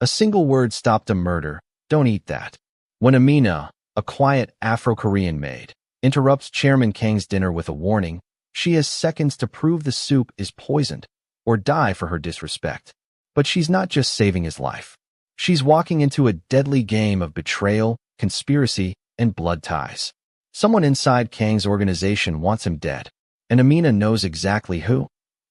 A single word stopped a murder. Don't eat that. When Amina, a quiet Afro-Korean maid, interrupts Chairman Kang's dinner with a warning, she has seconds to prove the soup is poisoned or die for her disrespect. But she's not just saving his life. She's walking into a deadly game of betrayal, conspiracy, and blood ties. Someone inside Kang's organization wants him dead, and Amina knows exactly who.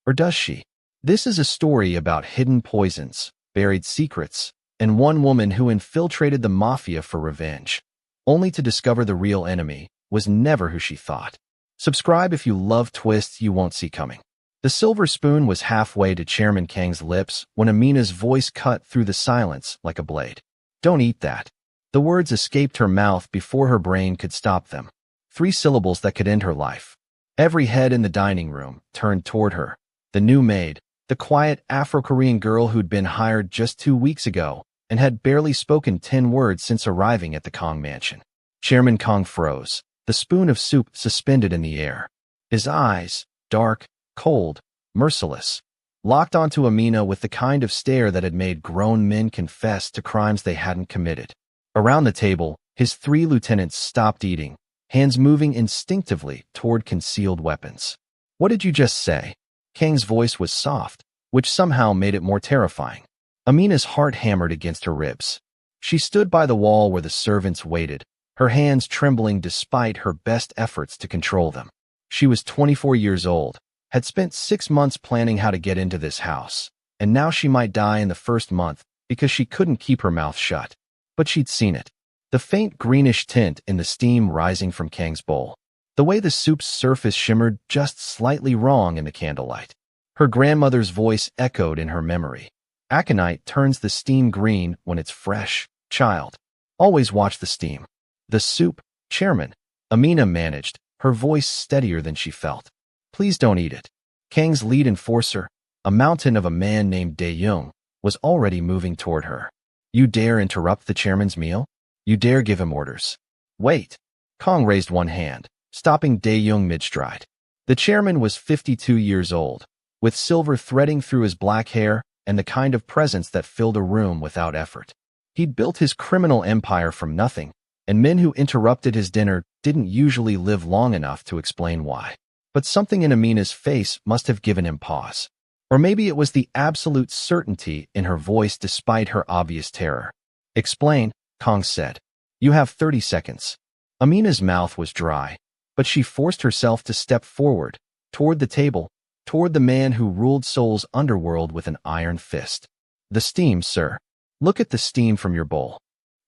Or does she? This is a story about hidden poisons, buried secrets, and one woman who infiltrated the Mafia for revenge, only to discover the real enemy was never who she thought. Subscribe if you love twists you won't see coming. The silver spoon was halfway to Chairman Kang's lips when Amina's voice cut through the silence like a blade. Don't eat that. The words escaped her mouth before her brain could stop them. 3 syllables that could end her life. Every head in the dining room turned toward her. The new maid, the quiet Afro-Korean girl who'd been hired just 2 weeks ago and had barely spoken 10 words since arriving at the Kang mansion. Chairman Kang froze, the spoon of soup suspended in the air. His eyes, dark, cold, merciless, locked onto Amina with the kind of stare that had made grown men confess to crimes they hadn't committed. Around the table, his 3 lieutenants stopped eating, hands moving instinctively toward concealed weapons. What did you just say? Kang's voice was soft, which somehow made it more terrifying. Amina's heart hammered against her ribs. She stood by the wall where the servants waited, her hands trembling despite her best efforts to control them. She was 24 years old, had spent 6 months planning how to get into this house, and now she might die in the first month because she couldn't keep her mouth shut. But she'd seen it. The faint greenish tint in the steam rising from Kang's bowl. The way the soup's surface shimmered just slightly wrong in the candlelight. Her grandmother's voice echoed in her memory. Aconite turns the steam green when it's fresh, child. Always watch the steam. The soup, Chairman. Amina managed, her voice steadier than she felt. Please don't eat it. Kang's lead enforcer, a mountain of a man named Dae-young, was already moving toward her. You dare interrupt the chairman's meal? You dare give him orders? Wait. Kang raised one hand, stopping Dae-young mid-stride. The chairman was 52 years old, with silver threading through his black hair and the kind of presence that filled a room without effort. He'd built his criminal empire from nothing, and men who interrupted his dinner didn't usually live long enough to explain why. But something in Amina's face must have given him pause. Or maybe it was the absolute certainty in her voice despite her obvious terror. Explain, Kang said. You have 30 seconds. Amina's mouth was dry, but she forced herself to step forward, toward the table, toward the man who ruled Seoul's underworld with an iron fist. The steam, sir. Look at the steam from your bowl.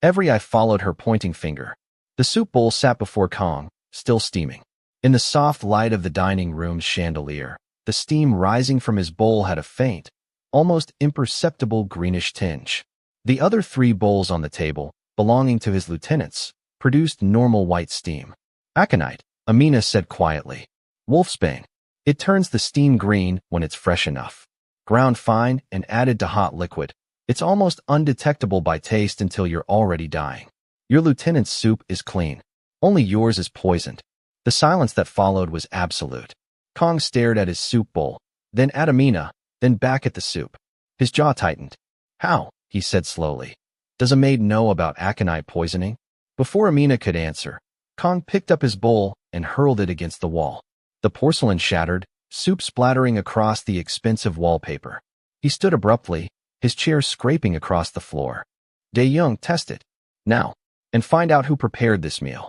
Every eye followed her pointing finger. The soup bowl sat before Kang, still steaming. In the soft light of the dining room's chandelier, the steam rising from his bowl had a faint, almost imperceptible greenish tinge. The other 3 bowls on the table, belonging to his lieutenants, produced normal white steam. Aconite, Amina said quietly. Wolfsbane. It turns the steam green when it's fresh enough. Ground fine and added to hot liquid, it's almost undetectable by taste until you're already dying. Your lieutenant's soup is clean. Only yours is poisoned. The silence that followed was absolute. Kang stared at his soup bowl, then at Amina, then back at the soup. His jaw tightened. How, he said slowly. Does a maid know about aconite poisoning? Before Amina could answer, Kang picked up his bowl and hurled it against the wall. The porcelain shattered, soup splattering across the expensive wallpaper. He stood abruptly, his chair scraping across the floor. Dae-young, test it. Now. And find out who prepared this meal.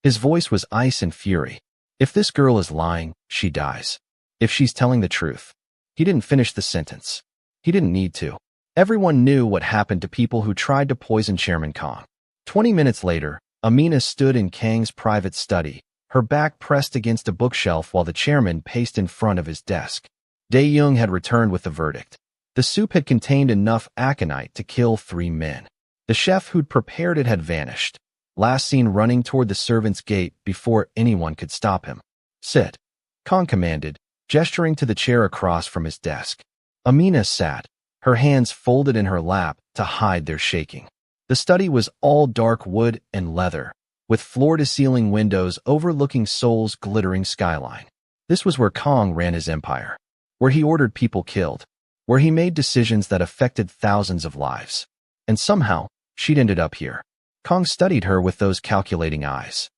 His voice was ice and fury. If this girl is lying, she dies. If she's telling the truth. He didn't finish the sentence. He didn't need to. Everyone knew what happened to people who tried to poison Chairman Kang. 20 minutes later, Amina stood in Kang's private study, her back pressed against a bookshelf while the chairman paced in front of his desk. Dae-young had returned with the verdict. The soup had contained enough aconite to kill 3 men. The chef who'd prepared it had vanished, last seen running toward the servants' gate before anyone could stop him. Sit, Kang commanded, gesturing to the chair across from his desk. Amina sat, her hands folded in her lap to hide their shaking. The study was all dark wood and leather, with floor-to-ceiling windows overlooking Seoul's glittering skyline. This was where Kang ran his empire, where he ordered people killed, where he made decisions that affected thousands of lives. And somehow, she'd ended up here. Kang studied her with those calculating eyes.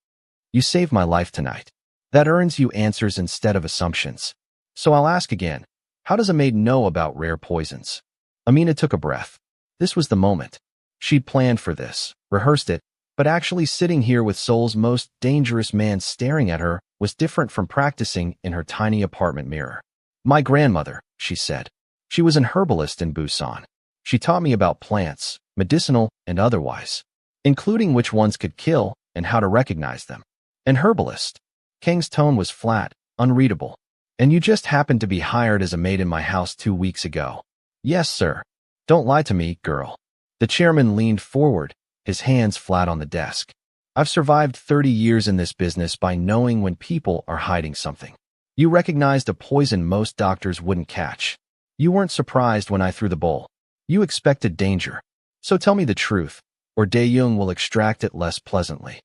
You saved my life tonight. That earns you answers instead of assumptions. So I'll ask again, how does a maid know about rare poisons? Amina took a breath. This was the moment. She'd planned for this, rehearsed it, but actually sitting here with Seoul's most dangerous man staring at her was different from practicing in her tiny apartment mirror. My grandmother, she said. She was an herbalist in Busan. She taught me about plants, medicinal and otherwise, including which ones could kill and how to recognize them. An herbalist. Kang's tone was flat, unreadable. And you just happened to be hired as a maid in my house 2 weeks ago. Yes, sir. Don't lie to me, girl. The chairman leaned forward, his hands flat on the desk. I've survived 30 years in this business by knowing when people are hiding something. You recognized a poison most doctors wouldn't catch. You weren't surprised when I threw the bowl. You expected danger. So tell me the truth, or Dae-young will extract it less pleasantly.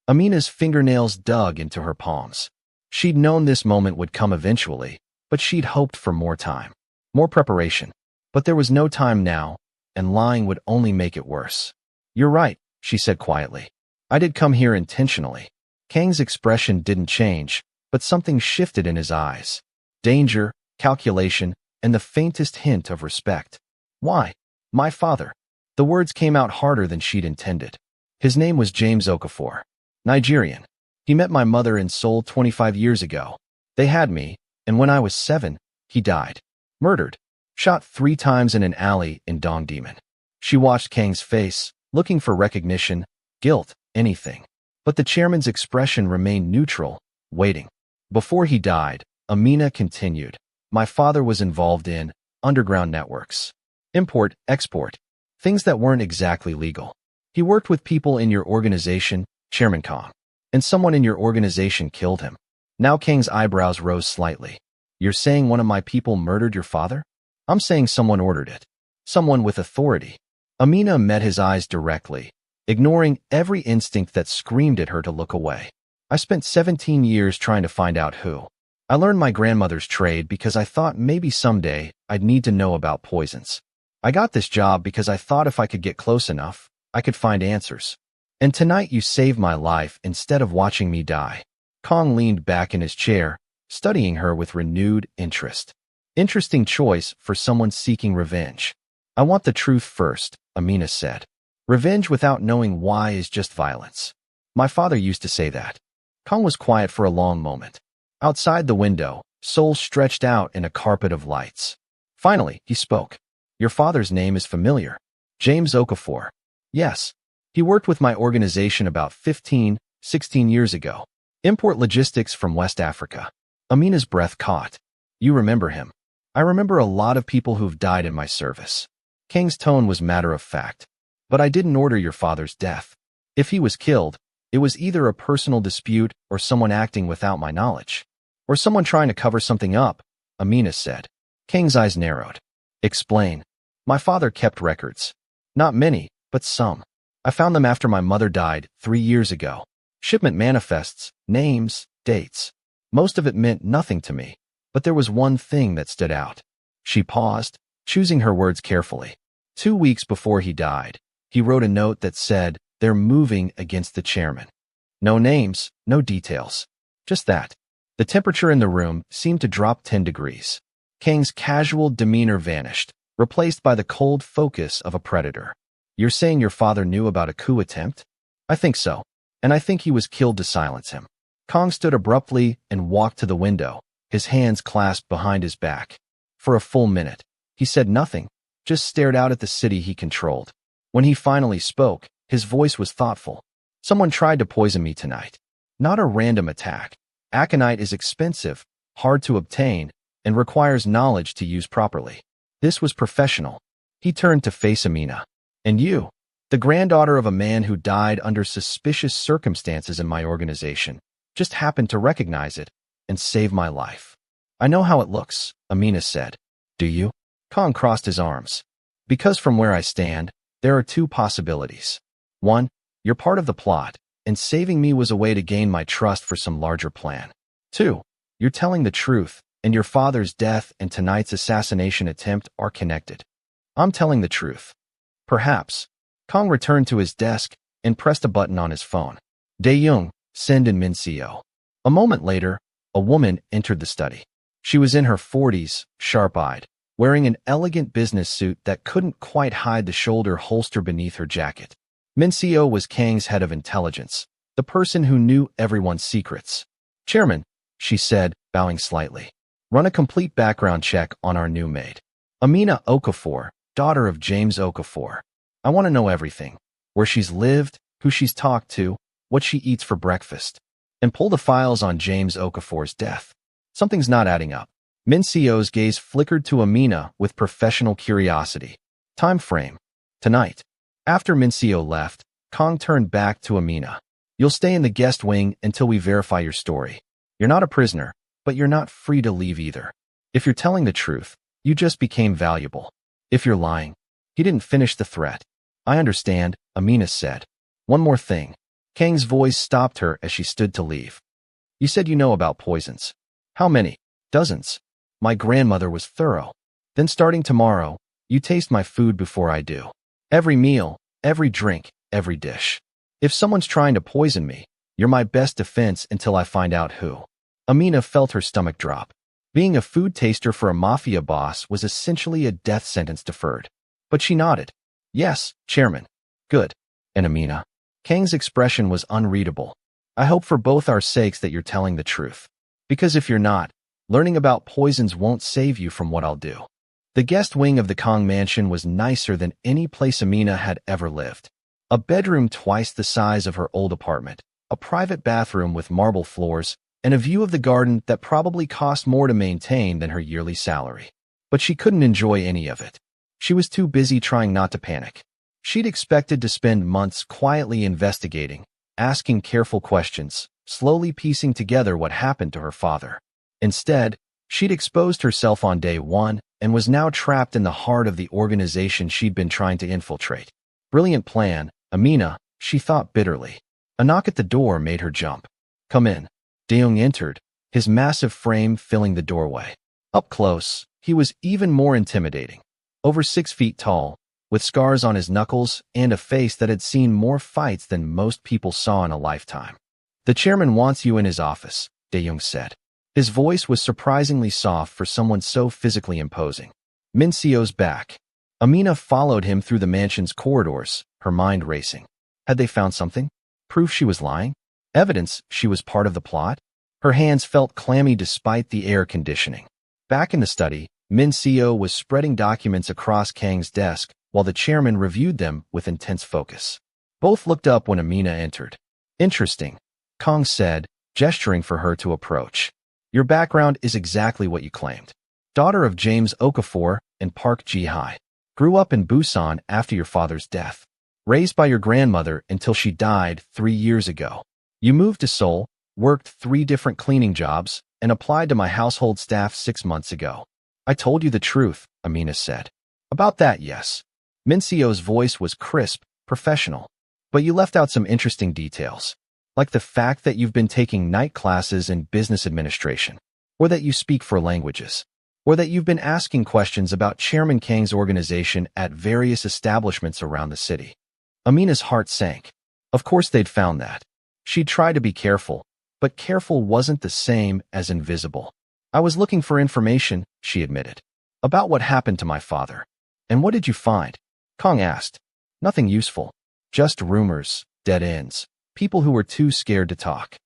Amina's fingernails dug into her palms. She'd known this moment would come eventually, but she'd hoped for more time, more preparation. But there was no time now, and lying would only make it worse. You're right, she said quietly. I did come here intentionally. Kang's expression didn't change, but something shifted in his eyes. Danger, calculation, and the faintest hint of respect. Why? My father. The words came out harder than she'd intended. His name was James Okafor. Nigerian. He met my mother in Seoul 25 years ago. They had me, and when I was 7, he died. Murdered. Shot 3 times in an alley in Dongdaemun. She watched Kang's face, looking for recognition, guilt, anything. But the chairman's expression remained neutral, waiting. Before he died, Amina continued. My father was involved in underground networks. Import, export. Things that weren't exactly legal. He worked with people in your organization, Chairman Kang. And someone in your organization killed him. Now Kang's eyebrows rose slightly. You're saying one of my people murdered your father? I'm saying someone ordered it. Someone with authority. Amina met his eyes directly, ignoring every instinct that screamed at her to look away. I spent 17 years trying to find out who. I learned my grandmother's trade because I thought maybe someday I'd need to know about poisons. I got this job because I thought if I could get close enough, I could find answers. And tonight you saved my life instead of watching me die. Kang leaned back in his chair, studying her with renewed interest. Interesting choice for someone seeking revenge. I want the truth first, Amina said. Revenge without knowing why is just violence. My father used to say that. Kang was quiet for a long moment. Outside the window, Seoul stretched out in a carpet of lights. Finally, he spoke. Your father's name is familiar. James Okafor. Yes. He worked with my organization about 15, 16 years ago. Import logistics from West Africa. Amina's breath caught. You remember him. I remember a lot of people who've died in my service. Kang's tone was matter of fact. But I didn't order your father's death. If he was killed, it was either a personal dispute or someone acting without my knowledge. Or someone trying to cover something up, Amina said. Kang's eyes narrowed. Explain. My father kept records. Not many, but some. I found them after my mother died 3 years ago. Shipment manifests, names, dates. Most of it meant nothing to me, but there was one thing that stood out. She paused, choosing her words carefully. 2 weeks before he died, he wrote a note that said, they're moving against the chairman. No names, no details. Just that. The temperature in the room seemed to drop 10 degrees. Kang's casual demeanor vanished, replaced by the cold focus of a predator. You're saying your father knew about a coup attempt? I think so, and I think he was killed to silence him. Kang stood abruptly and walked to the window, his hands clasped behind his back. For a full minute, he said nothing, just stared out at the city he controlled. When he finally spoke, his voice was thoughtful. Someone tried to poison me tonight. Not a random attack. Aconite is expensive, hard to obtain, and requires knowledge to use properly. This was professional. He turned to face Amina. And you, the granddaughter of a man who died under suspicious circumstances in my organization, just happened to recognize it and save my life. I know how it looks, Amina said. Do you? Kang crossed his arms. Because from where I stand, there are 2 possibilities. 1, you're part of the plot, and saving me was a way to gain my trust for some larger plan. 2, you're telling the truth, and your father's death and tonight's assassination attempt are connected. I'm telling the truth. Perhaps, Kang returned to his desk and pressed a button on his phone. Dae-young, send in Min Seo. A moment later, a woman entered the study. She was in her 40s, sharp-eyed, wearing an elegant business suit that couldn't quite hide the shoulder holster beneath her jacket. Min Seo was Kang's head of intelligence, the person who knew everyone's secrets. Chairman, she said, bowing slightly. Run a complete background check on our new maid. Amina Okafor, daughter of James Okafor. I want to know everything. Where she's lived, who she's talked to, what she eats for breakfast. And pull the files on James Okafor's death. Something's not adding up. Min Seo's gaze flickered to Amina with professional curiosity. Time frame. Tonight. After Min Seo left, Kang turned back to Amina. You'll stay in the guest wing until we verify your story. You're not a prisoner, but you're not free to leave either. If you're telling the truth, you just became valuable. If you're lying, he didn't finish the threat. I understand, Amina said. One more thing. Kang's voice stopped her as she stood to leave. You said you know about poisons. How many? Dozens. My grandmother was thorough. Then starting tomorrow, you taste my food before I do. Every meal, every drink, every dish. If someone's trying to poison me, you're my best defense until I find out who. Amina felt her stomach drop. Being a food taster for a mafia boss was essentially a death sentence deferred. But she nodded. Yes, Chairman. Good. And Amina? Kang's expression was unreadable. I hope for both our sakes that you're telling the truth. Because if you're not, learning about poisons won't save you from what I'll do. The guest wing of the Kang mansion was nicer than any place Amina had ever lived. A bedroom twice the size of her old apartment, a private bathroom with marble floors, and a view of the garden that probably cost more to maintain than her yearly salary. But she couldn't enjoy any of it. She was too busy trying not to panic. She'd expected to spend months quietly investigating, asking careful questions, slowly piecing together what happened to her father. Instead, she'd exposed herself on day one and was now trapped in the heart of the organization she'd been trying to infiltrate. Brilliant plan, Amina, she thought bitterly. A knock at the door made her jump. Come in. Dae-young entered, his massive frame filling the doorway. Up close, he was even more intimidating. Over 6 feet tall, with scars on his knuckles and a face that had seen more fights than most people saw in a lifetime. The chairman wants you in his office, Dae-young said. His voice was surprisingly soft for someone so physically imposing. Min Seo's back. Amina followed him through the mansion's corridors, her mind racing. Had they found something? Proof she was lying? Evidence she was part of the plot? Her hands felt clammy despite the air conditioning. Back in the study, Min Seo was spreading documents across Kang's desk while the chairman reviewed them with intense focus. Both looked up when Amina entered. Interesting, Kang said, gesturing for her to approach. Your background is exactly what you claimed. Daughter of James Okafor and Park Ji-hai. Grew up in Busan after your father's death. Raised by your grandmother until she died 3 years ago. You moved to Seoul, worked 3 different cleaning jobs, and applied to my household staff 6 months ago. I told you the truth, Amina said. About that, yes. Min Seo's voice was crisp, professional. But you left out some interesting details. Like the fact that you've been taking night classes in business administration. Or that you speak 4 languages. Or that you've been asking questions about Chairman Kang's organization at various establishments around the city. Amina's heart sank. Of course they'd found that. She'd tried to be careful, but careful wasn't the same as invisible. I was looking for information, she admitted. About what happened to my father. And what did you find? Kang asked. Nothing useful. Just rumors, dead ends, people who were too scared to talk.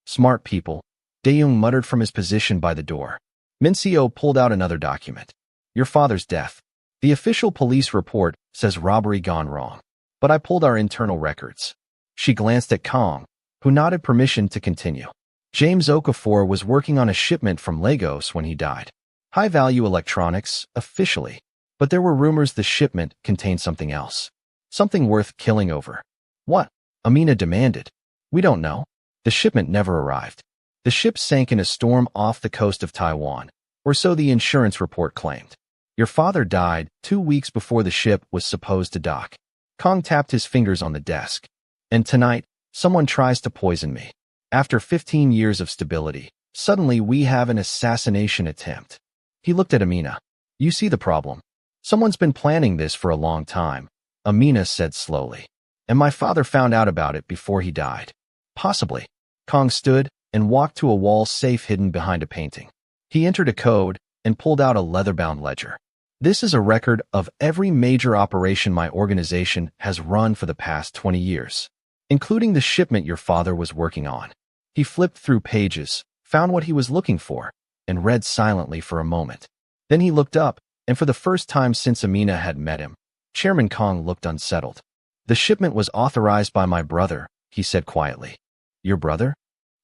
Smart people, Dae-young muttered from his position by the door. Min Seo pulled out another document. Your father's death. The official police report says robbery gone wrong. But I pulled our internal records. She glanced at Kang, who nodded permission to continue. James Okafor was working on a shipment from Lagos when he died. High-value electronics, officially. But there were rumors the shipment contained something else. Something worth killing over. What? Amina demanded. We don't know. The shipment never arrived. The ship sank in a storm off the coast of Taiwan, or so the insurance report claimed. Your father died 2 weeks before the ship was supposed to dock. Kang tapped his fingers on the desk. And tonight, someone tries to poison me. After 15 years of stability, suddenly we have an assassination attempt. He looked at Amina. You see the problem. Someone's been planning this for a long time, Amina said slowly. And my father found out about it before he died. Possibly. Kang stood and walked to a wall safe hidden behind a painting. He entered a code and pulled out a leather-bound ledger. This is a record of every major operation my organization has run for the past 20 years, including the shipment your father was working on. He flipped through pages, found what he was looking for, and read silently for a moment. Then he looked up, and for the first time since Amina had met him, Chairman Kang looked unsettled. The shipment was authorized by my brother, he said quietly. Your brother?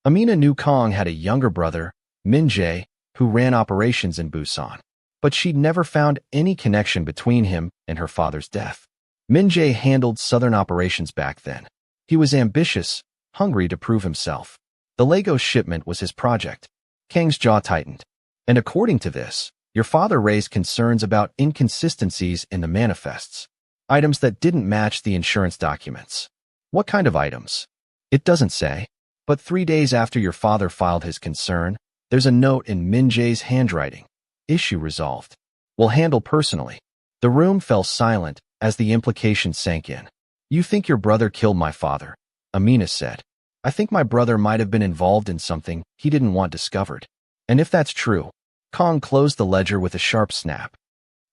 Amina knew Kang had a younger brother, Min Jae, who ran operations in Busan, but she'd never found any connection between him and her father's death. Min Jae handled southern operations back then. He was ambitious, hungry to prove himself. The Lagos shipment was his project. Kang's jaw tightened. And according to this, your father raised concerns about inconsistencies in the manifests, items that didn't match the insurance documents. What kind of items? It doesn't say. But 3 days after your father filed his concern, there's a note in Min Jae's handwriting. Issue resolved. Will handle personally. The room fell silent as the implication sank in. You think your brother killed my father, Amina said. I think my brother might have been involved in something he didn't want discovered. And if that's true, Kang closed the ledger with a sharp snap.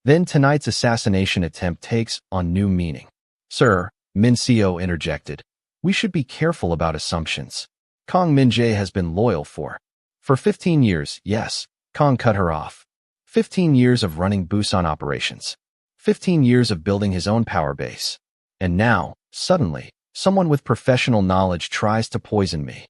Then tonight's assassination attempt takes on new meaning. Sir, Min Seo interjected. We should be careful about assumptions. Kang Min Jae has been loyal for 15 years, yes, Kang cut her off. 15 years of running Busan operations. 15 years of building his own power base. And now, suddenly, someone with professional knowledge tries to poison me.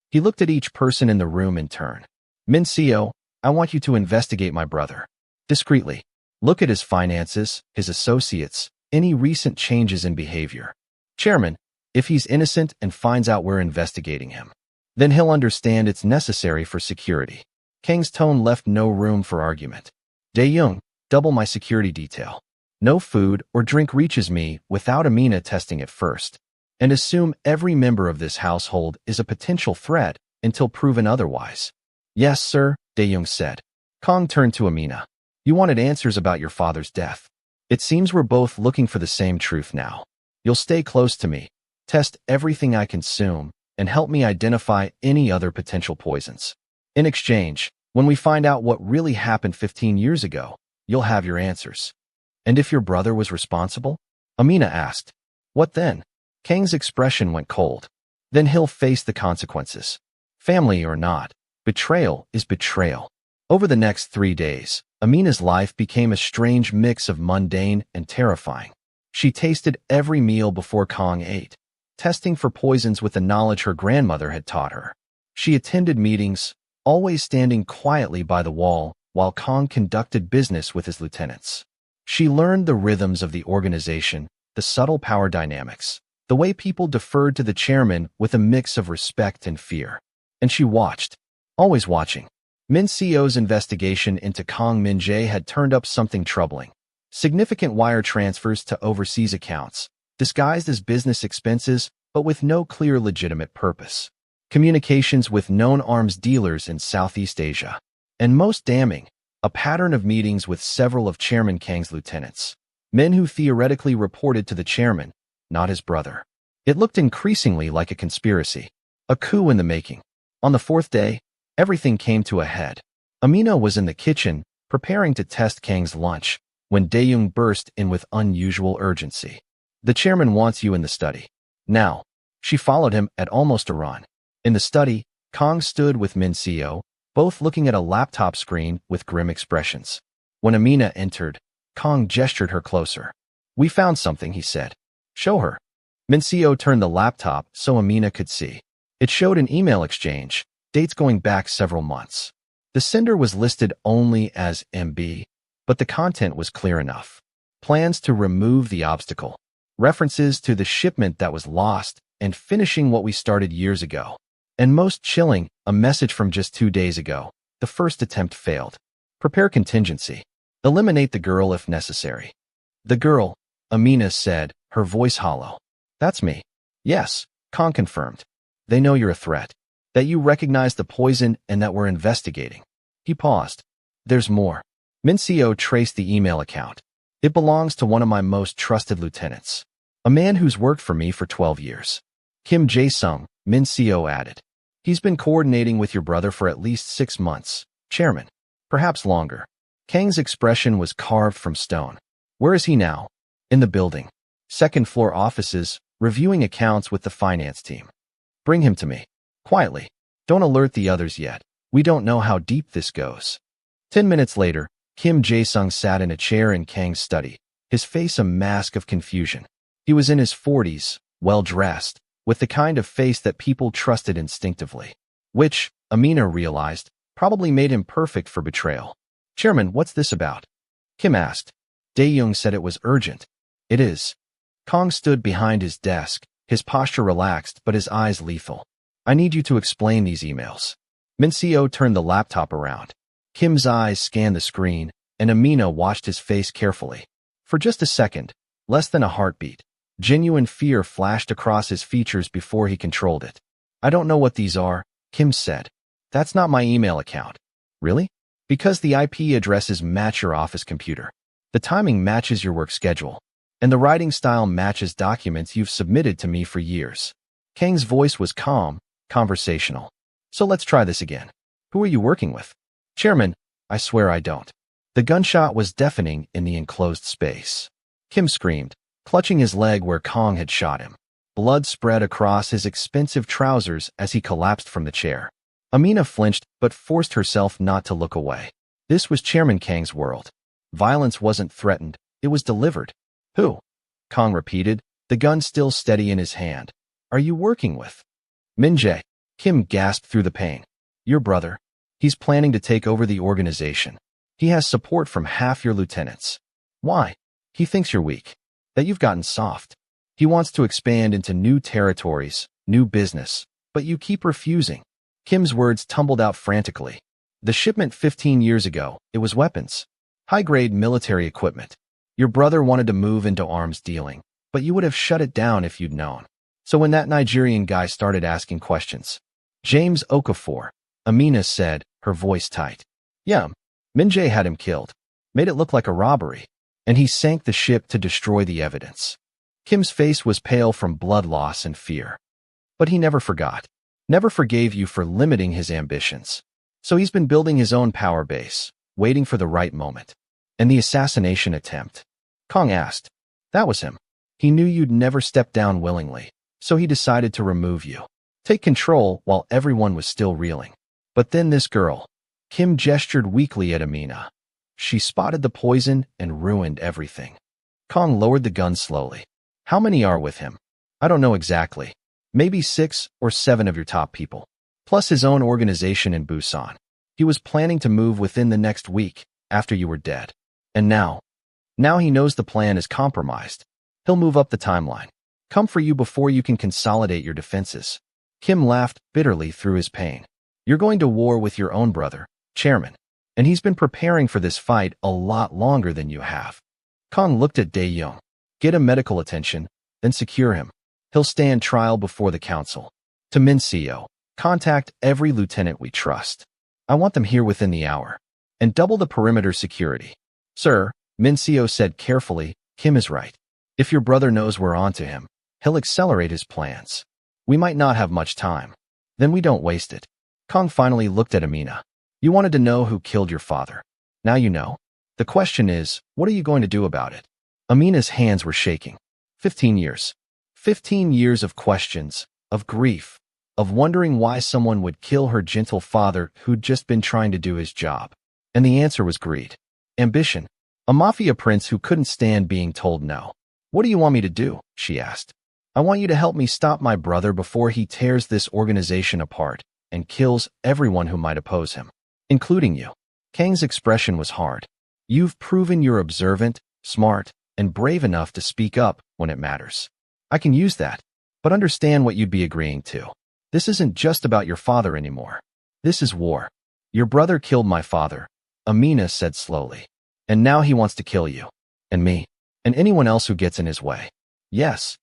He looked at each person in the room in turn. Min Seo, I want you to investigate my brother. Discreetly. Look at his finances, his associates, any recent changes in behavior. Chairman, if he's innocent and finds out we're investigating him, then he'll understand it's necessary for security. Kang's tone left no room for argument. Dae-young, double my security detail. No food or drink reaches me without Amina testing it first. And assume every member of this household is a potential threat until proven otherwise. Yes, sir, Dae-young said. Kang turned to Amina. You wanted answers about your father's death. It seems we're both looking for the same truth now. You'll stay close to me, test everything I consume, and help me identify any other potential poisons. In exchange, when we find out what really happened 15 years ago, you'll have your answers. And if your brother was responsible? Amina asked. What then? Kang's expression went cold. Then he'll face the consequences. Family or not, betrayal is betrayal. Over the next 3 days, Amina's life became a strange mix of mundane and terrifying. She tasted every meal before Kang ate, testing for poisons with the knowledge her grandmother had taught her. She attended meetings, always standing quietly by the wall while Kang conducted business with his lieutenants. She learned the rhythms of the organization, the subtle power dynamics, the way people deferred to the chairman with a mix of respect and fear. And she watched, always watching. Min Seo's investigation into Kang Min Jae had turned up something troubling. Significant wire transfers to overseas accounts, disguised as business expenses, but with no clear legitimate purpose. Communications with known arms dealers in Southeast Asia. And most damning, a pattern of meetings with several of Chairman Kang's lieutenants. Men who theoretically reported to the chairman, not his brother. It looked increasingly like a conspiracy. A coup in the making. On the 4th day, everything came to a head. Amina was in the kitchen, preparing to test Kang's lunch, when Dae-young burst in with unusual urgency. The chairman wants you in the study. Now. She followed him at almost a run. In the study, Kang stood with Min Seo, both looking at a laptop screen with grim expressions. When Amina entered, Kang gestured her closer. We found something, he said. Show her. Min Seo turned the laptop so Amina could see. It showed an email exchange, dates going back several months. The sender was listed only as MB, but the content was clear enough. Plans to remove the obstacle. References to the shipment that was lost and finishing what we started years ago. And most chilling, a message from just 2 days ago. The first attempt failed. Prepare contingency. Eliminate the girl if necessary. The girl, Amina said, her voice hollow. That's me. Yes, Kang confirmed. They know you're a threat. That you recognize the poison and that we're investigating. He paused. There's more. Min Seo traced the email account. It belongs to one of my most trusted lieutenants, a man who's worked for me for 12 years. Kim Jae-sung, Min Seo added. He's been coordinating with your brother for at least 6 months, Chairman. Perhaps longer. Kang's expression was carved from stone. Where is he now? In the building. Second floor offices, reviewing accounts with the finance team. Bring him to me. Quietly. Don't alert the others yet. We don't know how deep this goes. 10 minutes later, Kim Jae-sung sat in a chair in Kang's study, his face a mask of confusion. He was in his 40s, well-dressed, with the kind of face that people trusted instinctively, which, Amina realized, probably made him perfect for betrayal. Chairman, what's this about? Kim asked. Dae-young said it was urgent. It is. Kang stood behind his desk, his posture relaxed but his eyes lethal. I need you to explain these emails. Min Seo turned the laptop around. Kim's eyes scanned the screen, and Amina watched his face carefully. For just a second, less than a heartbeat, genuine fear flashed across his features before he controlled it. I don't know what these are, Kim said. That's not my email account. Really? Because the IP addresses match your office computer. The timing matches your work schedule. And the writing style matches documents you've submitted to me for years. Kang's voice was calm, conversational. So let's try this again. Who are you working with? Chairman, I swear I don't. The gunshot was deafening in the enclosed space. Kim screamed, clutching his leg where Kang had shot him. Blood spread across his expensive trousers as he collapsed from the chair. Amina flinched but forced herself not to look away. This was Chairman Kang's world. Violence wasn't threatened, it was delivered. Who? Kang repeated, the gun still steady in his hand. Are you working with? Min Jae. Kim gasped through the pain. Your brother. He's planning to take over the organization. He has support from half your lieutenants. Why? He thinks you're weak. That you've gotten soft. He wants to expand into new territories, new business, but you keep refusing. Kim's words tumbled out frantically. The shipment 15 years ago, it was weapons. High-grade military equipment. Your brother wanted to move into arms dealing, but you would have shut it down if you'd known. So when that Nigerian guy started asking questions, James Okafor, Amina said, her voice tight. Yeah, Min Jae had him killed, made it look like a robbery, and he sank the ship to destroy the evidence. Kim's face was pale from blood loss and fear. But he never forgot, never forgave you for limiting his ambitions. So he's been building his own power base, waiting for the right moment. And the assassination attempt. Kang asked. That was him. He knew you'd never step down willingly, so he decided to remove you. Take control while everyone was still reeling. But then this girl. Kim gestured weakly at Amina. She spotted the poison and ruined everything. Kang lowered the gun slowly. How many are with him? I don't know exactly. Maybe 6 or 7 of your top people. Plus his own organization in Busan. He was planning to move within the next week, after you were dead. And now he knows the plan is compromised. He'll move up the timeline. Come for you before you can consolidate your defenses. Kim laughed bitterly through his pain. You're going to war with your own brother, Chairman. And he's been preparing for this fight a lot longer than you have. Kang looked at Dae-young. Get him medical attention, then secure him. He'll stand trial before the council. To Min Seo, contact every lieutenant we trust. I want them here within the hour. And double the perimeter security. Sir, Min Seo said carefully, Kim is right. If your brother knows we're onto him, he'll accelerate his plans. We might not have much time. Then we don't waste it. Kang finally looked at Amina. You wanted to know who killed your father. Now you know. The question is, what are you going to do about it? Amina's hands were shaking. 15 years. 15 years of questions, of grief, of wondering why someone would kill her gentle father who'd just been trying to do his job. And the answer was greed. Ambition. A mafia prince who couldn't stand being told no. What do you want me to do? She asked. I want you to help me stop my brother before he tears this organization apart and kills everyone who might oppose him, including you. Kang's expression was hard. You've proven you're observant, smart, and brave enough to speak up when it matters. I can use that, but understand what you'd be agreeing to. This isn't just about your father anymore. This is war. Your brother killed my father, Amina said slowly. And now he wants to kill you. And me. And anyone else who gets in his way. Yes.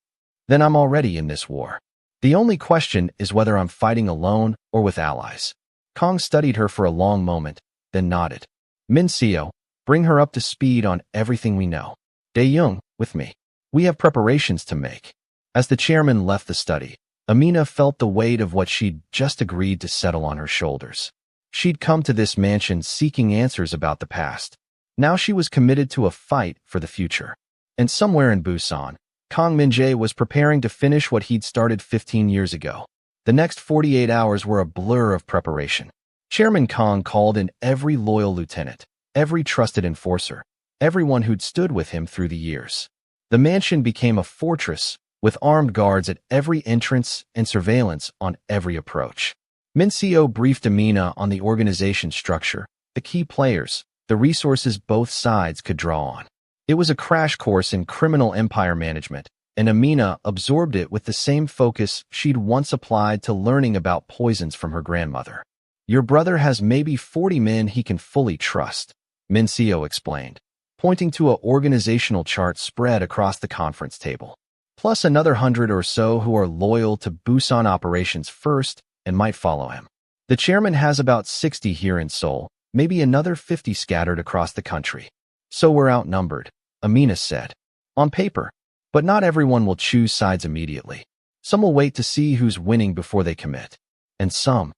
Then I'm already in this war. The only question is whether I'm fighting alone or with allies. Kang studied her for a long moment, then nodded. Min Seo, bring her up to speed on everything we know. Dae-young, with me. We have preparations to make. As the chairman left the study, Amina felt the weight of what she'd just agreed to settle on her shoulders. She'd come to this mansion seeking answers about the past. Now she was committed to a fight for the future. And somewhere in Busan, Kang Min-jae was preparing to finish what he'd started 15 years ago. The next 48 hours were a blur of preparation. Chairman Kang called in every loyal lieutenant, every trusted enforcer, everyone who'd stood with him through the years. The mansion became a fortress, with armed guards at every entrance and surveillance on every approach. Min-seo briefed Amina on the organization structure, the key players, the resources both sides could draw on. It was a crash course in criminal empire management, and Amina absorbed it with the same focus she'd once applied to learning about poisons from her grandmother. Your brother has maybe 40 men he can fully trust, Min-seo explained, pointing to an organizational chart spread across the conference table. Plus another 100 or so who are loyal to Busan operations first and might follow him. The chairman has about 60 here in Seoul, maybe another 50 scattered across the country. So we're outnumbered, Amina said. On paper. But not everyone will choose sides immediately. Some will wait to see who's winning before they commit. And some,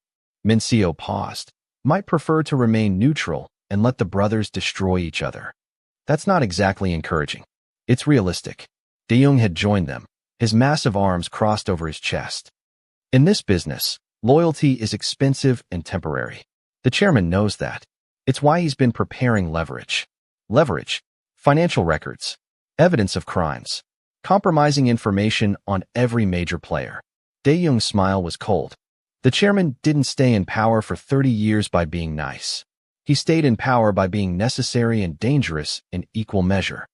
Min-seo paused, might prefer to remain neutral and let the brothers destroy each other. That's not exactly encouraging. It's realistic. Dae-young had joined them, his massive arms crossed over his chest. In this business, loyalty is expensive and temporary. The chairman knows that. It's why he's been preparing leverage. Leverage, financial records, evidence of crimes, compromising information on every major player. Dae-young's smile was cold. The chairman didn't stay in power for 30 years by being nice. He stayed in power by being necessary and dangerous in equal measure.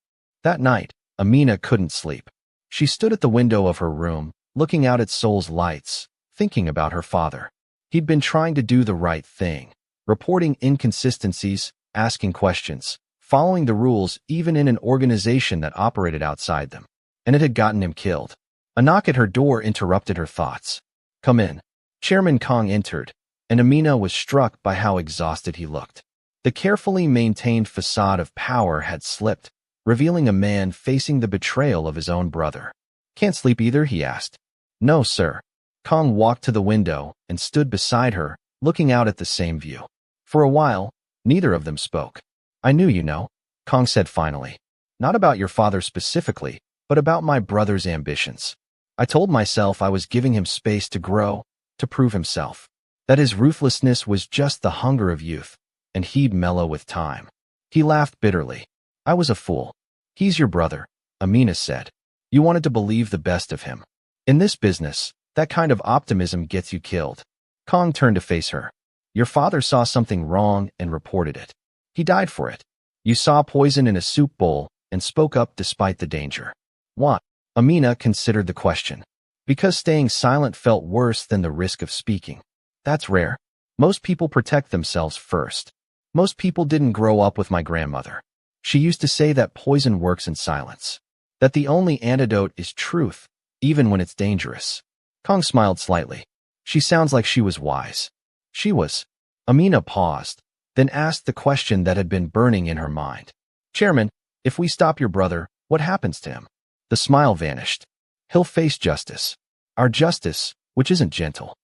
That night, Amina couldn't sleep. She stood at the window of her room, looking out at Seoul's lights, thinking about her father. He'd been trying to do the right thing, reporting inconsistencies, asking questions, following the rules even in an organization that operated outside them. And it had gotten him killed. A knock at her door interrupted her thoughts. Come in. Chairman Kang entered, and Amina was struck by how exhausted he looked. The carefully maintained facade of power had slipped, revealing a man facing the betrayal of his own brother. Can't sleep either, he asked. No, sir. Kang walked to the window and stood beside her, looking out at the same view. For a while, neither of them spoke. I knew you know, Kang said finally. Not about your father specifically, but about my brother's ambitions. I told myself I was giving him space to grow, to prove himself. That his ruthlessness was just the hunger of youth, and he'd mellow with time. He laughed bitterly. I was a fool. He's your brother, Amina said. You wanted to believe the best of him. In this business, that kind of optimism gets you killed. Kang turned to face her. Your father saw something wrong and reported it. He died for it. You saw poison in a soup bowl and spoke up despite the danger. What? Amina considered the question. Because staying silent felt worse than the risk of speaking. That's rare. Most people protect themselves first. Most people didn't grow up with my grandmother. She used to say that poison works in silence. That the only antidote is truth, even when it's dangerous. Kang smiled slightly. She sounds like she was wise. She was. Amina paused, then asked the question that had been burning in her mind. Chairman, if we stop your brother, what happens to him? The smile vanished. He'll face justice. Our justice, which isn't gentle.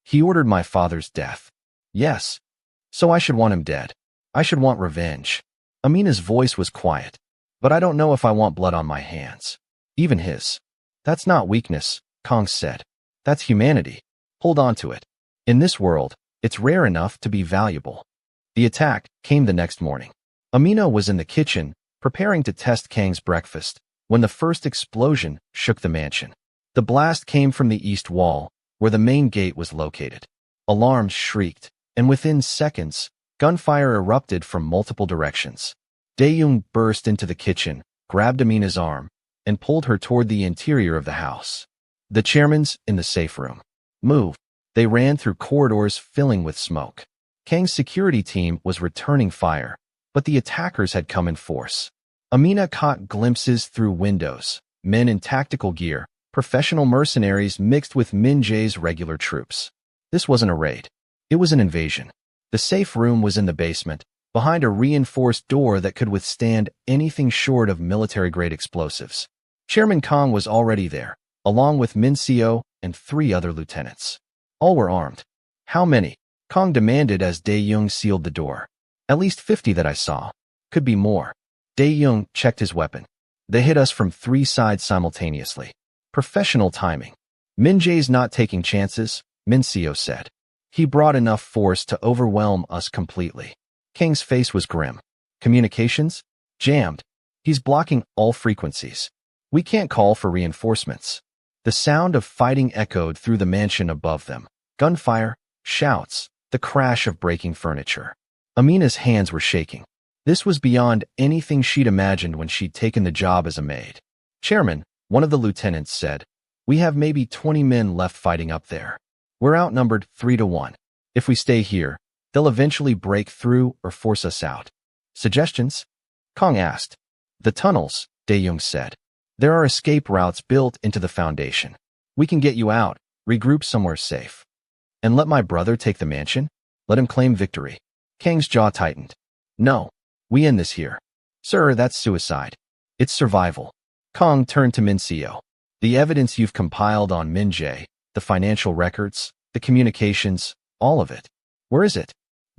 He ordered my father's death. Yes. So I should want him dead. I should want revenge. Amina's voice was quiet. But I don't know if I want blood on my hands. Even his. That's not weakness, Kang said. That's humanity. Hold on to it. In this world, it's rare enough to be valuable. The attack came the next morning. Amina was in the kitchen, preparing to test Kang's breakfast, when the first explosion shook the mansion. The blast came from the east wall, where the main gate was located. Alarms shrieked, and within seconds, gunfire erupted from multiple directions. Dae-young burst into the kitchen, grabbed Amina's arm, and pulled her toward the interior of the house. The chairman's in the safe room. Move. They ran through corridors filling with smoke. Kang's security team was returning fire, but the attackers had come in force. Amina caught glimpses through windows, men in tactical gear, professional mercenaries mixed with Min-jae's regular troops. This wasn't a raid. It was an invasion. The safe room was in the basement, behind a reinforced door that could withstand anything short of military-grade explosives. Chairman Kang was already there, along with Min Seo and 3 other lieutenants. All were armed. How many? Kang demanded as Dae-young sealed the door. At least 50 that I saw. Could be more. Dae-young checked his weapon. They hit us from 3 sides simultaneously. Professional timing. Min Jae's not taking chances, Min Seo said. He brought enough force to overwhelm us completely. Kang's face was grim. Communications? Jammed. He's blocking all frequencies. We can't call for reinforcements. The sound of fighting echoed through the mansion above them. Gunfire, shouts, the crash of breaking furniture. Amina's hands were shaking. This was beyond anything she'd imagined when she'd taken the job as a maid. Chairman, one of the lieutenants said, we have maybe 20 men left fighting up there. We're outnumbered 3-1. If we stay here, they'll eventually break through or force us out. Suggestions? Kang asked. The tunnels, Dae-young said. There are escape routes built into the foundation. We can get you out, regroup somewhere safe. And let my brother take the mansion? Let him claim victory. Kang's jaw tightened. No, we end this here. Sir, that's suicide. It's survival. Kang turned to Min Seo. The evidence you've compiled on Min Jae, the financial records, the communications, all of it. Where is it?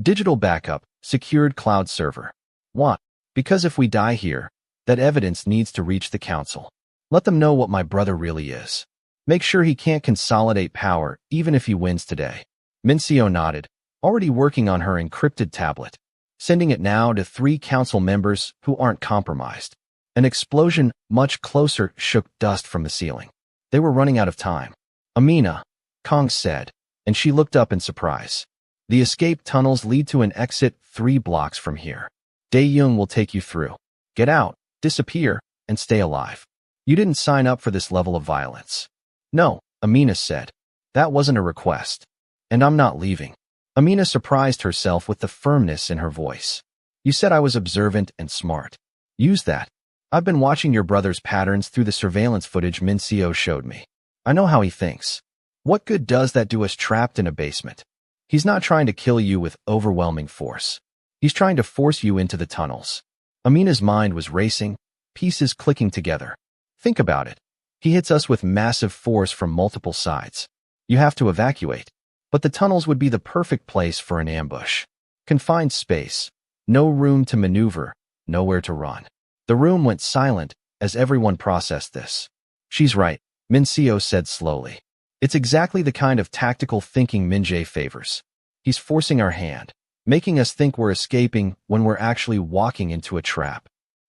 Digital backup, secured cloud server. What? Because if we die here, that evidence needs to reach the council. Let them know what my brother really is. Make sure he can't consolidate power even if he wins today. Min Seo nodded, already working on her encrypted tablet. Sending it now to 3 council members who aren't compromised. An explosion much closer shook dust from the ceiling. They were running out of time. Amina, Kang said, and she looked up in surprise. The escape tunnels lead to an exit 3 blocks from here. Dae-young will take you through. Get out, disappear, and stay alive. You didn't sign up for this level of violence. No, Amina said. That wasn't a request. And I'm not leaving. Amina surprised herself with the firmness in her voice. You said I was observant and smart. Use that. I've been watching your brother's patterns through the surveillance footage Min Seo showed me. I know how he thinks. What good does that do us trapped in a basement? He's not trying to kill you with overwhelming force. He's trying to force you into the tunnels. Amina's mind was racing, pieces clicking together. Think about it. He hits us with massive force from multiple sides. You have to evacuate. But the tunnels would be the perfect place for an ambush. Confined space. No room to maneuver, nowhere to run. The room went silent as everyone processed this. She's right, Min Seo said slowly. It's exactly the kind of tactical thinking Min Jae favors. He's forcing our hand, making us think we're escaping when we're actually walking into a trap.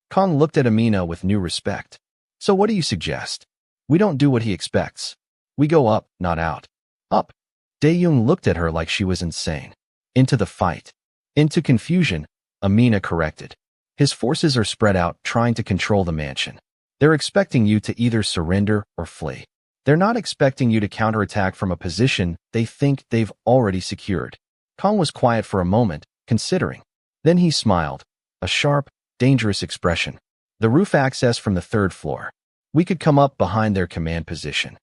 Kang looked at Amina with new respect. So what do you suggest? We don't do what he expects. We go up, not out. Up. Dae-young looked at her like she was insane. Into the fight. Into confusion, Amina corrected. His forces are spread out trying to control the mansion. They're expecting you to either surrender or flee. They're not expecting you to counterattack from a position they think they've already secured. Kang was quiet for a moment, considering. Then he smiled, a sharp, dangerous expression. The roof access from the 3rd floor. We could come up behind their command position.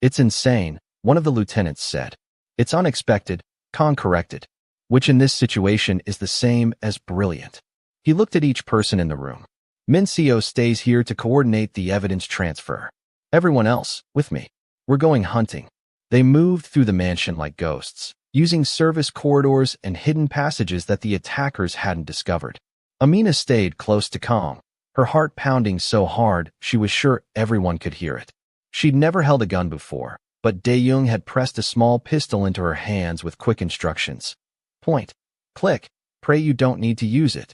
It's insane, one of the lieutenants said. It's unexpected, Kang corrected, which in this situation is the same as brilliant. He looked at each person in the room. Min Seo stays here to coordinate the evidence transfer. Everyone else, with me. We're going hunting. They moved through the mansion like ghosts, using service corridors and hidden passages that the attackers hadn't discovered. Amina stayed close to Kang, her heart pounding so hard she was sure everyone could hear it. She'd never held a gun before, but Dae-young had pressed a small pistol into her hands with quick instructions. Point. Click. Pray you don't need to use it.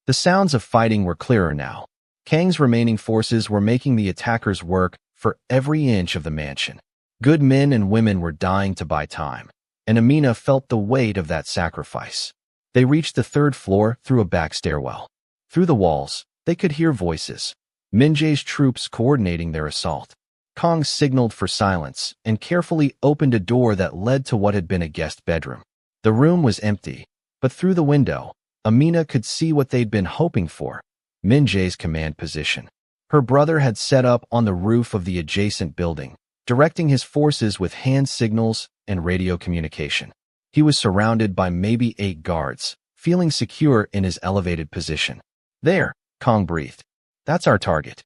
The sounds of fighting were clearer now. Kang's remaining forces were making the attackers work for every inch of the mansion. Good men and women were dying to buy time, and Amina felt the weight of that sacrifice. They reached the 3rd floor through a back stairwell. Through the walls, they could hear voices. Min Jae's troops coordinating their assault. Kang signaled for silence and carefully opened a door that led to what had been a guest bedroom. The room was empty, but through the window, Amina could see what they'd been hoping for, Min Jae's command position. Her brother had set up on the roof of the adjacent building, directing his forces with hand signals and radio communication. He was surrounded by maybe 8 guards, feeling secure in his elevated position. There, Kang breathed. That's our target.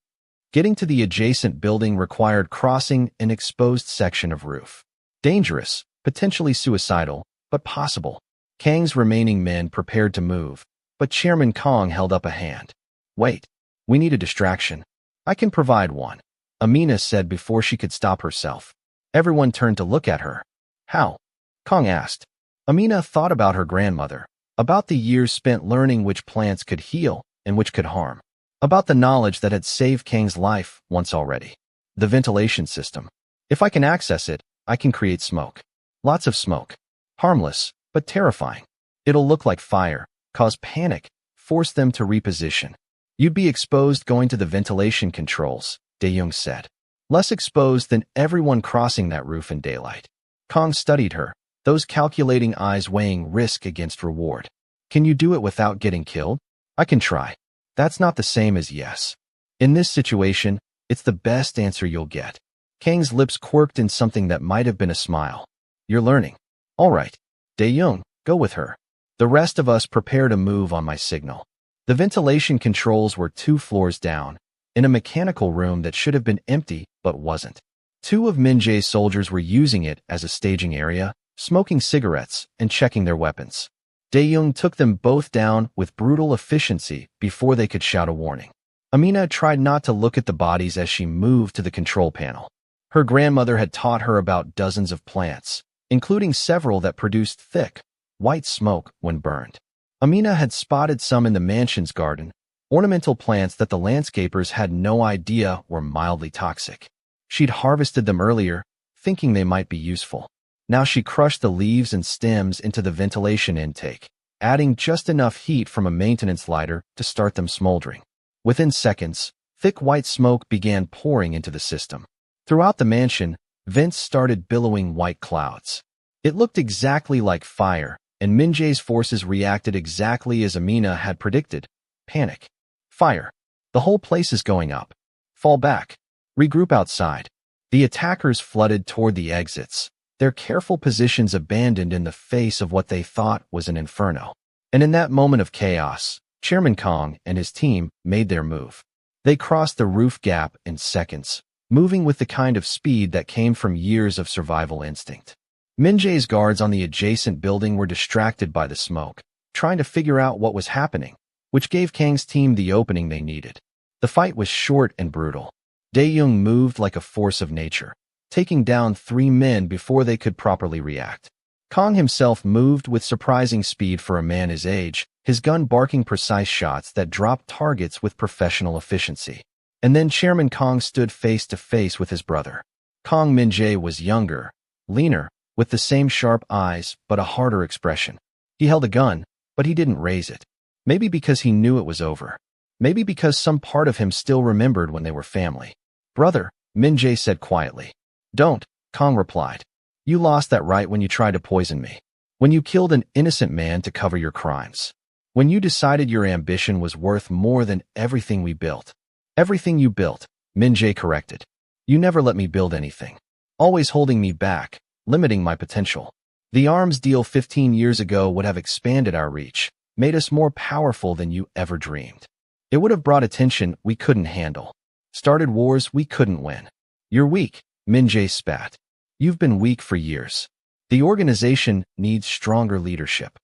Getting to the adjacent building required crossing an exposed section of roof. Dangerous, potentially suicidal, but possible. Kang's remaining men prepared to move, but Chairman Kang held up a hand. Wait, we need a distraction. I can provide one, Amina said before she could stop herself. Everyone turned to look at her. How? Kang asked. Amina thought about her grandmother, about the years spent learning which plants could heal and which could harm, about the knowledge that had saved Kang's life once already. The ventilation system. If I can access it, I can create smoke. Lots of smoke. Harmless, but terrifying. It'll look like fire, cause panic, force them to reposition. You'd be exposed going to the ventilation controls, Dae-young said. Less exposed than everyone crossing that roof in daylight. Kang studied her, those calculating eyes weighing risk against reward. Can you do it without getting killed? I can try. That's not the same as yes. In this situation, it's the best answer you'll get. Kang's lips quirked in something that might have been a smile. You're learning. All right. Dae-young, go with her. The rest of us prepare to move on my signal. The ventilation controls were 2 floors down, in a mechanical room that should have been empty but wasn't. 2 of Min Jae's soldiers were using it as a staging area, smoking cigarettes and checking their weapons. Dae-young took them both down with brutal efficiency before they could shout a warning. Amina tried not to look at the bodies as she moved to the control panel. Her grandmother had taught her about dozens of plants, including several that produced thick, white smoke when burned. Amina had spotted some in the mansion's garden, ornamental plants that the landscapers had no idea were mildly toxic. She'd harvested them earlier, thinking they might be useful. Now she crushed the leaves and stems into the ventilation intake, adding just enough heat from a maintenance lighter to start them smoldering. Within seconds, thick white smoke began pouring into the system. Throughout the mansion, vents started billowing white clouds. It looked exactly like fire, and Min Jae's forces reacted exactly as Amina had predicted. Panic. Fire. The whole place is going up. Fall back. Regroup outside. The attackers flooded toward the exits, their careful positions abandoned in the face of what they thought was an inferno. And in that moment of chaos, Chairman Kang and his team made their move. They crossed the roof gap in seconds, moving with the kind of speed that came from years of survival instinct. Min Jae's guards on the adjacent building were distracted by the smoke, trying to figure out what was happening, which gave Kang's team the opening they needed. The fight was short and brutal. Dae-young moved like a force of nature, taking down 3 men before they could properly react. Kang himself moved with surprising speed for a man his age, his gun barking precise shots that dropped targets with professional efficiency. And then Chairman Kang stood face to face with his brother. Kang Min Jae was younger, leaner, with the same sharp eyes but a harder expression. He held a gun, but he didn't raise it. Maybe because he knew it was over. Maybe because some part of him still remembered when they were family. Brother, Min Jae said quietly. Don't, Kang replied. You lost that right when you tried to poison me. When you killed an innocent man to cover your crimes. When you decided your ambition was worth more than everything we built. Everything you built, Min Jae corrected. You never let me build anything. Always holding me back, limiting my potential. The arms deal 15 years ago would have expanded our reach, made us more powerful than you ever dreamed. It would have brought attention we couldn't handle. Started wars we couldn't win. You're weak, Min Jae spat. You've been weak for years. The organization needs stronger leadership.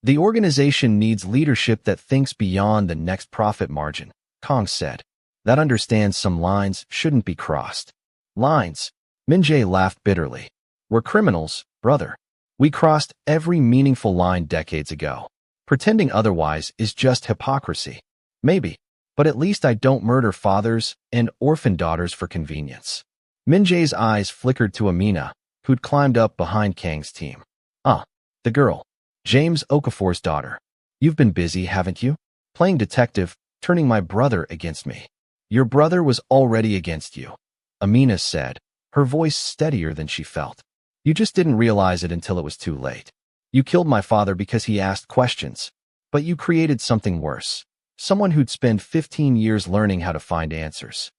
The organization needs leadership that thinks beyond the next profit margin, Kang said. That understands some lines shouldn't be crossed. Lines? Min Jae laughed bitterly. We're criminals, brother. We crossed every meaningful line decades ago. Pretending otherwise is just hypocrisy. Maybe, but at least I don't murder fathers and orphan daughters for convenience. Min Jae's eyes flickered to Amina, who'd climbed up behind Kang's team. The girl. James Okafor's daughter. You've been busy, haven't you? Playing detective, turning my brother against me. Your brother was already against you, Amina said, her voice steadier than she felt. You just didn't realize it until it was too late. You killed my father because he asked questions, but you created something worse. Someone who'd spend 15 years learning how to find answers.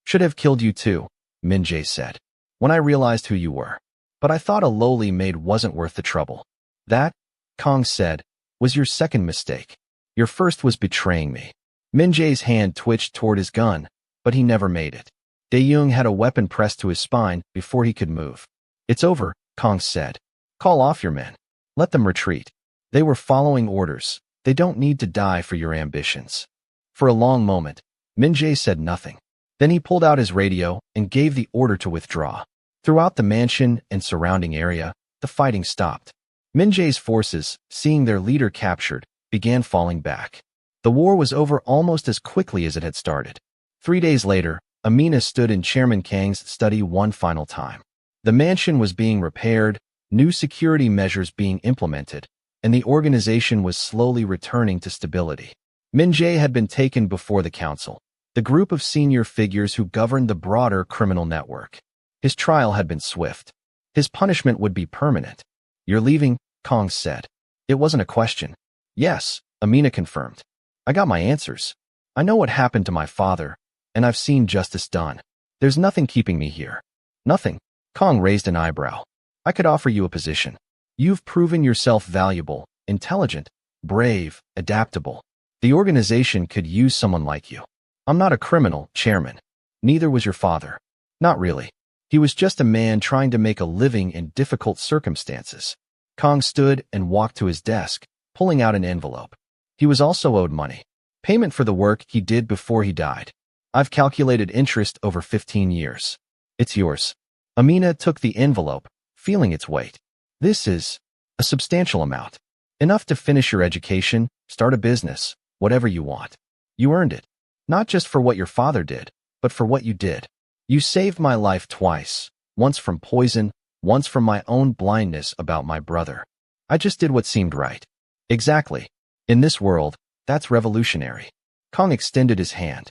Should have killed you too, Min Jae said, when I realized who you were. But I thought a lowly maid wasn't worth the trouble. That, Kang said, was your second mistake. Your first was betraying me. Min Jae's hand twitched toward his gun, but he never made it. Dae-young had a weapon pressed to his spine before he could move. It's over, Kang said. Call off your men. Let them retreat. They were following orders. They don't need to die for your ambitions. For a long moment, Min Jae said nothing. Then he pulled out his radio and gave the order to withdraw. Throughout the mansion and surrounding area, the fighting stopped. Min Jae's forces, seeing their leader captured, began falling back. The war was over almost as quickly as it had started. 3 days later, Amina stood in Chairman Kang's study one final time. The mansion was being repaired, new security measures being implemented, and the organization was slowly returning to stability. Min Jae had been taken before the council, the group of senior figures who governed the broader criminal network. His trial had been swift. His punishment would be permanent. You're leaving, Kang said. It wasn't a question. Yes, Amina confirmed. I got my answers. I know what happened to my father, and I've seen justice done. There's nothing keeping me here. Nothing. Kang raised an eyebrow. I could offer you a position. You've proven yourself valuable, intelligent, brave, adaptable. The organization could use someone like you. I'm not a criminal, Chairman. Neither was your father. Not really. He was just a man trying to make a living in difficult circumstances. Kang stood and walked to his desk, pulling out an envelope. He was also owed money. Payment for the work he did before he died. I've calculated interest over 15 years. It's yours. Amina took the envelope, feeling its weight. This is a substantial amount. Enough to finish your education, start a business, whatever you want. You earned it. Not just for what your father did, but for what you did. You saved my life twice, once from poison, once from my own blindness about my brother. I just did what seemed right. Exactly. In this world, that's revolutionary. Kang extended his hand.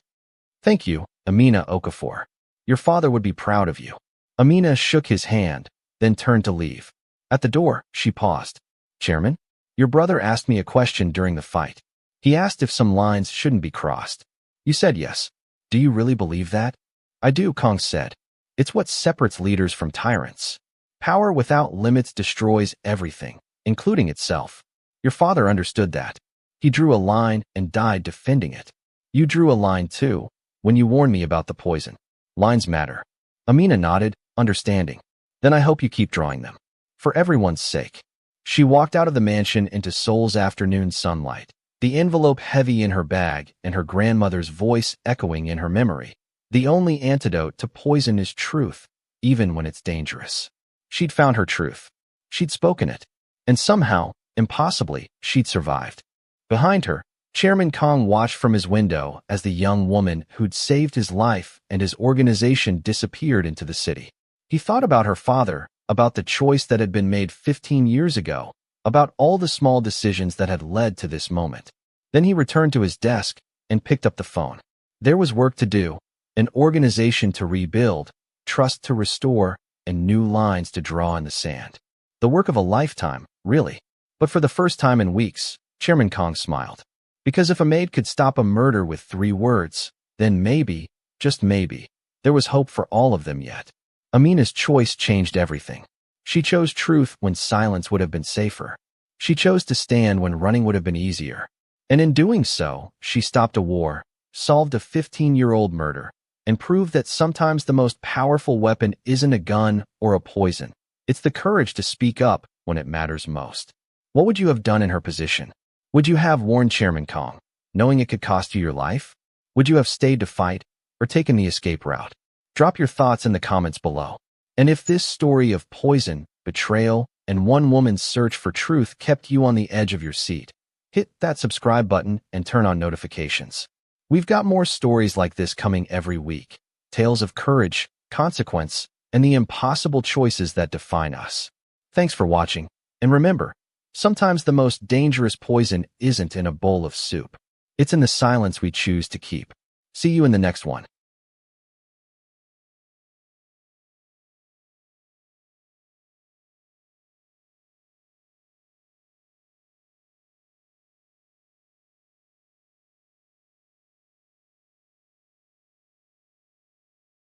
Thank you, Amina Okafor. Your father would be proud of you. Amina shook his hand, then turned to leave. At the door, she paused. Chairman, your brother asked me a question during the fight. He asked if some lines shouldn't be crossed. You said yes. Do you really believe that? I do, Kang said. It's what separates leaders from tyrants. Power without limits destroys everything, including itself. Your father understood that. He drew a line and died defending it. You drew a line too, when you warned me about the poison. Lines matter. Amina nodded, understanding. Then I hope you keep drawing them. For everyone's sake. She walked out of the mansion into Seoul's afternoon sunlight, the envelope heavy in her bag and her grandmother's voice echoing in her memory. The only antidote to poison is truth, even when it's dangerous. She'd found her truth. She'd spoken it. And somehow, impossibly, she'd survived. Behind her, Chairman Kang watched from his window as the young woman who'd saved his life and his organization disappeared into the city. He thought about her father, about the choice that had been made 15 years ago, about all the small decisions that had led to this moment. Then he returned to his desk and picked up the phone. There was work to do, an organization to rebuild, trust to restore, and new lines to draw in the sand. The work of a lifetime, really. But for the first time in weeks, Chairman Kang smiled. Because if a maid could stop a murder with 3 words, then maybe, just maybe, there was hope for all of them yet. Amina's choice changed everything. She chose truth when silence would have been safer. She chose to stand when running would have been easier. And in doing so, she stopped a war, solved a 15-year-old murder, and proved that sometimes the most powerful weapon isn't a gun or a poison. It's the courage to speak up when it matters most. What would you have done in her position? Would you have warned Chairman Kang, knowing it could cost you your life? Would you have stayed to fight or taken the escape route? Drop your thoughts in the comments below. And if this story of poison, betrayal, and one woman's search for truth kept you on the edge of your seat, hit that subscribe button and turn on notifications. We've got more stories like this coming every week. Tales of courage, consequence, and the impossible choices that define us. Thanks for watching, and remember, sometimes the most dangerous poison isn't in a bowl of soup. It's in the silence we choose to keep. See you in the next one.